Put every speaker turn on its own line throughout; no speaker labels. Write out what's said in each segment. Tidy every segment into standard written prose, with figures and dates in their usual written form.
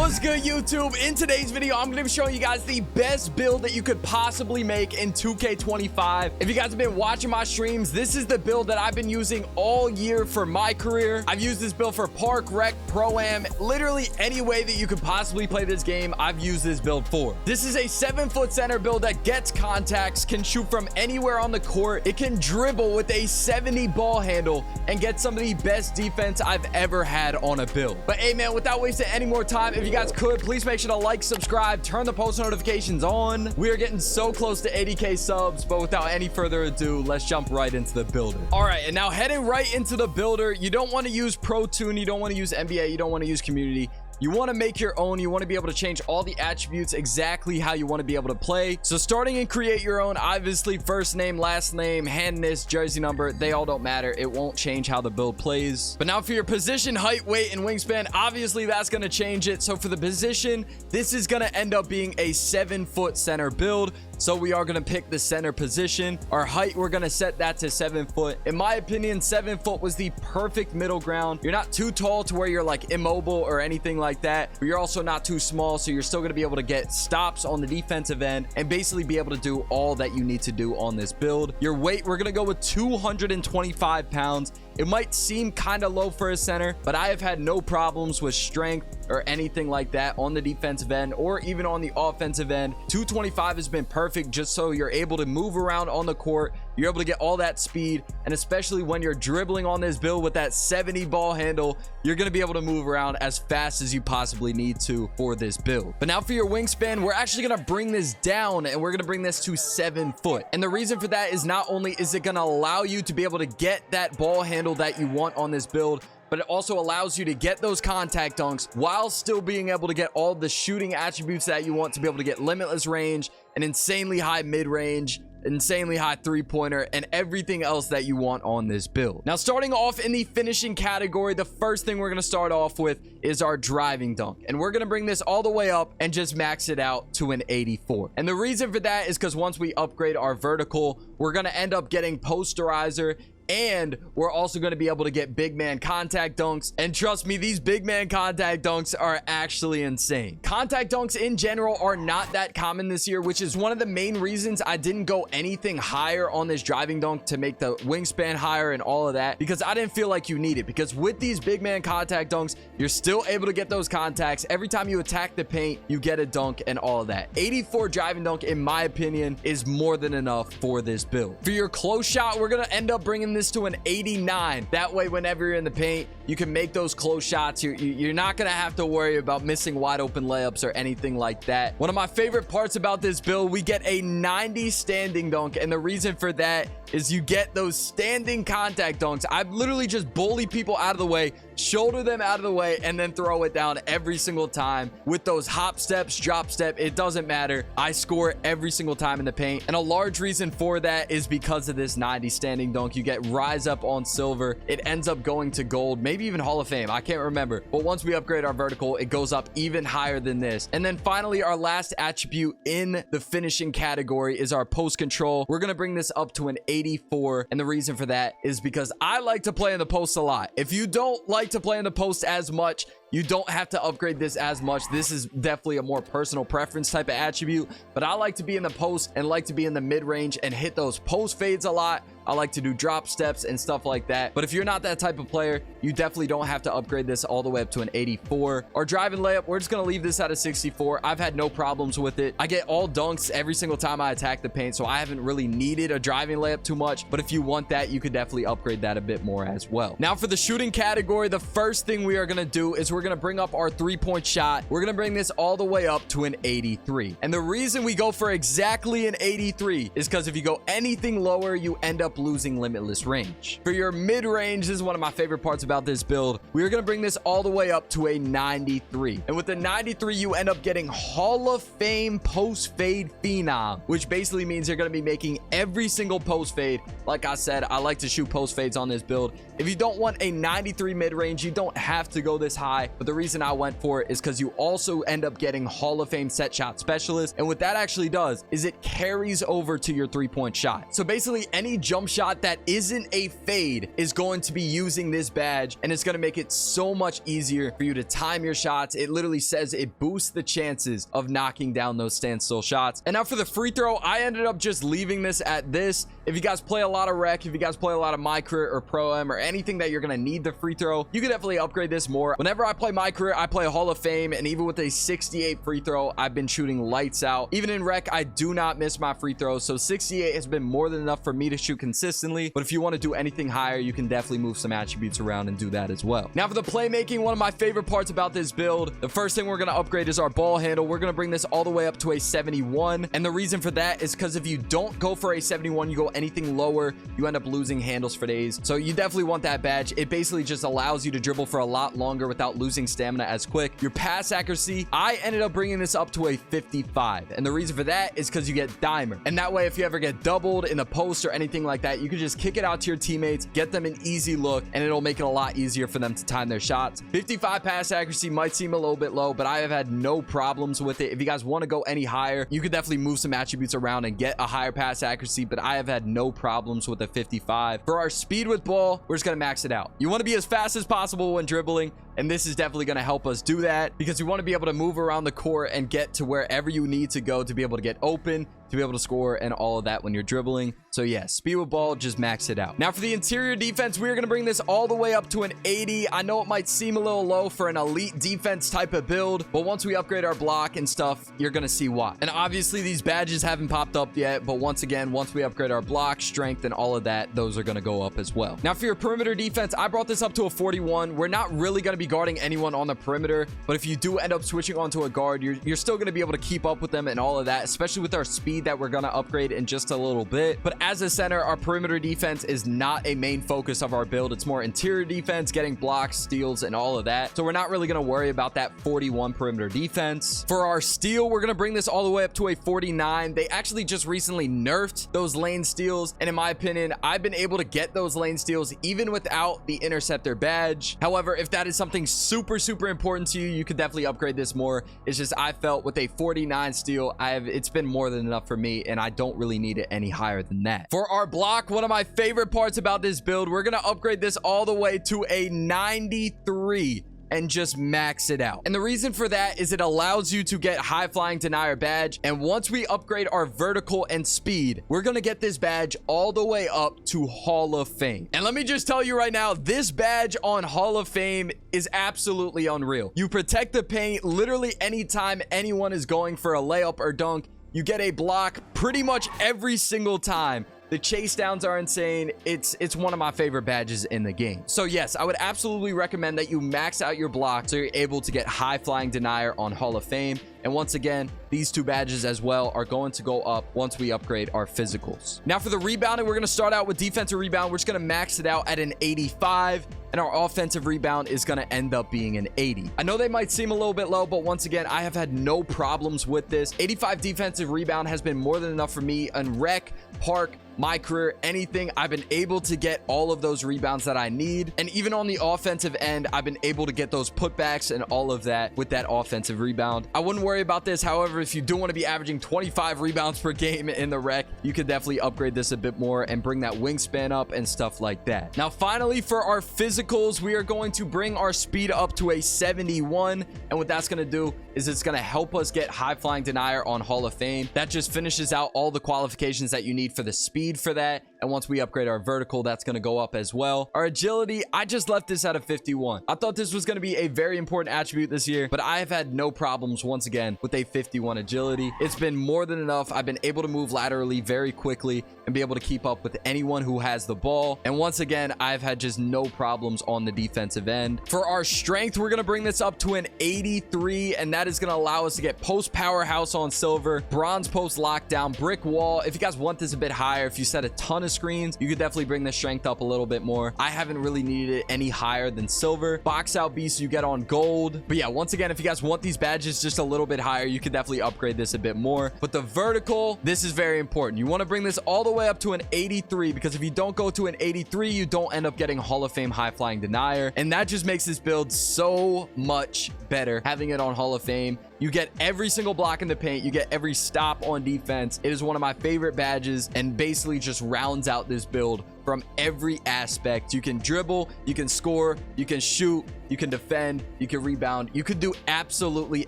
What's good, YouTube? In today's video, I'm going to be showing you guys the best build that you could possibly make in 2K25. If you guys have been watching my streams, this is the build that I've been using all year for my career. I've used this build for Park, Rec, Pro-Am, literally any way that you could possibly play this game, I've used this build for. This is a 7-foot center build that gets contacts, can shoot from anywhere on the court. It can dribble with a 70 ball handle and get some of the best defense I've ever had on a build. But hey, man, without wasting any more time, if you guys could, please make sure to like, subscribe, turn the post notifications on. We are getting so close to 80K subs, but without any further ado, let's jump right into the builder. All right, and now heading right into the builder, you don't want to use Pro Tune, you don't want to use NBA, you don't want to use Community. You want to make your own. You want to be able to change all the attributes exactly how you want to be able to play. So starting and create your own, obviously first name, last name, handness, jersey number, they all don't matter. It won't change how the build plays. But now for your position, height, weight, and wingspan, obviously that's going to change it. So for the position, this is going to end up being a 7-foot center build. So we are going to pick the center position. Our height, we're going to set that to 7 foot. In my opinion, 7 foot was the perfect middle ground. You're not too tall to where you're like immobile or anything like that, but you're also not too small. So you're still going to be able to get stops on the defensive end and basically be able to do all that you need to do on this build. Your weight, we're going to go with 225 pounds. It might seem kind of low for a center, but I have had no problems with strength or anything like that on the defensive end or even on the offensive end. 225 has been perfect just so you're able to move around on the court. You're able to get all that speed, and especially when you're dribbling on this build with that 70 ball handle, you're going to be able to move around as fast as you possibly need to for this build. But now for your wingspan, we're actually going to bring this down and we're going to bring this to 7 foot. And the reason for that is not only is it going to allow you to be able to get that ball handle that you want on this build, but it also allows you to get those contact dunks while still being able to get all the shooting attributes that you want to be able to get limitless range, an insanely high mid-range, insanely high three-pointer, and everything else that you want on this build. Now, starting off in the finishing category, the first thing we're going to start off with is our driving dunk, and we're going to bring this all the way up and just max it out to an 84. And the reason for that is because once we upgrade our vertical, we're going to end up getting posterizer, and we're also going to be able to get big man contact dunks. And trust me, these big man contact dunks are actually insane. Contact dunks in general are not that common this year, which is one of the main reasons I didn't go anything higher on this driving dunk to make the wingspan higher and all of that, because I didn't feel like you need it. Because with these big man contact dunks, you're still able to get those contacts. Every time you attack the paint, you get a dunk and all of that. 84 driving dunk, in my opinion, is more than enough for this build. For your close shot, we're going to end up bringing this to an 89. That way, whenever you're in the paint, you can make those close shots. You're not going to have to worry about missing wide open layups or anything like that. One of my favorite parts about this build, we get a 90 standing dunk, and the reason for that is you get those standing contact dunks. I literally just bully people out of the way, shoulder them out of the way, and then throw it down every single time with those hop steps, drop step. It doesn't matter. I score every single time in the paint, and a large reason for that is because of this 90 standing dunk. You get rise up on silver. It ends up going to gold, maybe even Hall of Fame. I can't remember, but once we upgrade our vertical, it goes up even higher than this. And then finally, our last attribute in the finishing category is our post control. We're going to bring this up to an 84, and the reason for that is because I like to play in the post a lot. If you don't like to play in the post as much, you don't have to upgrade this as much. This is definitely a more personal preference type of attribute, but I like to be in the post and like to be in the mid-range and hit those post fades a lot. I like to do drop steps and stuff like that. But if you're not that type of player, you definitely don't have to upgrade this all the way up to an 84. Our driving layup, we're just going to leave this at a 64. I've had no problems with it. I get all dunks every single time I attack the paint, so I haven't really needed a driving layup too much. But if you want that, you could definitely upgrade that a bit more as well. Now for the shooting category, the first thing we are going to do is we're going to bring up our three-point shot. We're going to bring this all the way up to an 83. And the reason we go for exactly an 83 is because if you go anything lower, you end up losing limitless range. For your mid-range, this is one of my favorite parts about this build. We're going to bring this all the way up to a 93. And with the 93, you end up getting Hall of Fame post fade phenom, which basically means you're going to be making every single post fade. Like I said, I like to shoot post fades on this build. If you don't want a 93 mid-range, you don't have to go this high. but the reason I went for it is because you also end up getting Hall of Fame set shot specialist. And what that actually does is it carries over to your 3-point shot. So basically any jump shot that isn't a fade is going to be using this badge, and it's going to make it so much easier for you to time your shots. It literally says it boosts the chances of knocking down those standstill shots. And now for the free throw, I ended up just leaving this at this. If you guys play a lot of rec, if you guys play a lot of mycareer or pro-am or anything that you're going to need the free throw, you can definitely upgrade this more. Whenever I play mycareer, I play Hall of Fame, and even with a 68 free throw, I've been shooting lights out. Even in rec, I do not miss my free throws, so 68 has been more than enough for me to shoot consistently. But if you want to do anything higher, you can definitely move some attributes around and do that as well. Now for the playmaking, one of my favorite parts about this build, the first thing we're going to upgrade is our ball handle. We're going to bring this all the way up to a 71, and the reason for that is because if you don't go for a 71, you go anything lower, you end up losing handles for days. So you definitely want that badge. It basically just allows you to dribble for a lot longer without losing stamina as quick. Your pass accuracy, I ended up bringing this up to a 55, and the reason for that is because you get dimer, and that way if you ever get doubled in the post or anything like that, you can just kick it out to your teammates, get them an easy look, and it'll make it a lot easier for them to time their shots. 55 pass accuracy might seem a little bit low, but I have had no problems with it. If you guys want to go any higher, you could definitely move some attributes around and get a higher pass accuracy, but I have had no problems with a 55. For our speed with ball, we're just going to max it out. You want to be as fast as possible when dribbling, and this is definitely going to help us do that because you want to be able to move around the court and get to wherever you need to go to be able to get open, to be able to score, and all of that when you're dribbling. So yeah, speed with ball, just max it out. Now for the interior defense, we're going to bring this all the way up to an 80. I know it might seem a little low for an elite defense type of build, but once we upgrade our block and stuff, you're going to see why. And obviously these badges haven't popped up yet, but once again, once we upgrade our block, strength, and all of that, those are going to go up as well. Now for your perimeter defense, I brought this up to a 41. We're not really going to be guarding anyone on the perimeter, but if you do end up switching onto a guard, you're still going to be able to keep up with them and all of that, especially with our speed that we're going to upgrade in just a little bit. But as a center, our perimeter defense is not a main focus of our build. It's more interior defense, getting blocks, steals, and all of that. So we're not really going to worry about that 41 perimeter defense. For our steal, we're going to bring this all the way up to a 49. They actually just recently nerfed those lane steals, and in my opinion, I've been able to get those lane steals even without the interceptor badge. However, if that is something super important to you, you could definitely upgrade this more. It's just I felt with a 49 steal, it's been more than enough for me, and I don't really need it any higher than that. For our block, one of my favorite parts about this build, we're gonna upgrade this all the way to a 93 and just max it out. And the reason for that is it allows you to get high flying denier badge, and once we upgrade our vertical and speed, we're gonna get this badge all the way up to Hall of Fame. And let me just tell you right now, this badge on Hall of Fame is absolutely unreal. You protect the paint literally anytime anyone is going for a layup or dunk. You get a block pretty much every single time. The chase downs are insane. It's one of my favorite badges in the game. So yes, I would absolutely recommend that you max out your block so you're able to get high flying denier on Hall of Fame. And once again, these two badges as well are going to go up once we upgrade our physicals. Now for the rebounding, we're going to start out with defensive rebound. We're just going to max it out at an 85. And our offensive rebound is going to end up being an 80. I know they might seem a little bit low, but once again, I have had no problems with this. 85 defensive rebound has been more than enough for me on rec, park, mycareer, anything. I've been able to get all of those rebounds that I need. And even on the offensive end, I've been able to get those putbacks and all of that with that offensive rebound. I wouldn't worry about this. However, if you do want to be averaging 25 rebounds per game in the rec, you could definitely upgrade this a bit more and bring that wingspan up and stuff like that. Now, finally, for our physicals, we are going to bring our speed up to a 71. And what that's going to do is it's going to help us get high flying denier on Hall of Fame. That just finishes out all the qualifications that you need for the speed for that. And once we upgrade our vertical, that's going to go up as well. Our agility, I just left this at a 51. I thought this was going to be a very important attribute this year, but I have had no problems once again with a 51 agility. It's been more than enough. I've been able to move laterally very quickly and be able to keep up with anyone who has the ball. And once again, I've had just no problems on the defensive end. For our strength, we're going to bring this up to an 83, and that is going to allow us to get post powerhouse on silver, bronze post lockdown, brick wall. If you guys want this a bit higher, if you set a ton of screens, you could definitely bring the strength up a little bit more. I haven't really needed it any higher than silver. Box out beast you get on gold. But yeah, once again, if you guys want these badges just a little bit higher, you could definitely upgrade this a bit more. But the vertical, this is very important. You want to bring this all the way up to an 83, because if you don't go to an 83, you don't end up getting Hall of Fame high flying denier, and that just makes this build so much better having it on Hall of Fame. You get every single block in the paint. You get every stop on defense. It is one of my favorite badges and basically just rounds out this build from every aspect. You can dribble, you can score, you can shoot, you can defend, you can rebound. You can do absolutely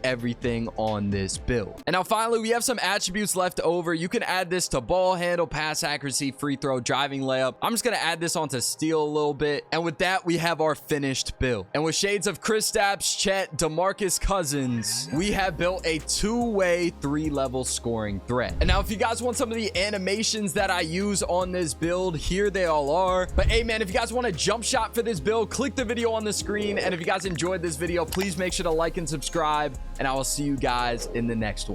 everything on this build. And now finally, we have some attributes left over. You can add this to ball handle, pass accuracy, free throw, driving layup. I'm just going to add this onto steal a little bit. And with that, we have our finished build. And with shades of Kristaps, Chet, DeMarcus Cousins, we have built a two-way 3-level scoring threat. And now if you guys want some of the animations that I use on this build, here they all are. But hey man, if you guys want a jump shot for this build, click the video on the screen. And if you guys enjoyed this video, please make sure to like and subscribe, and I will see you guys in the next one.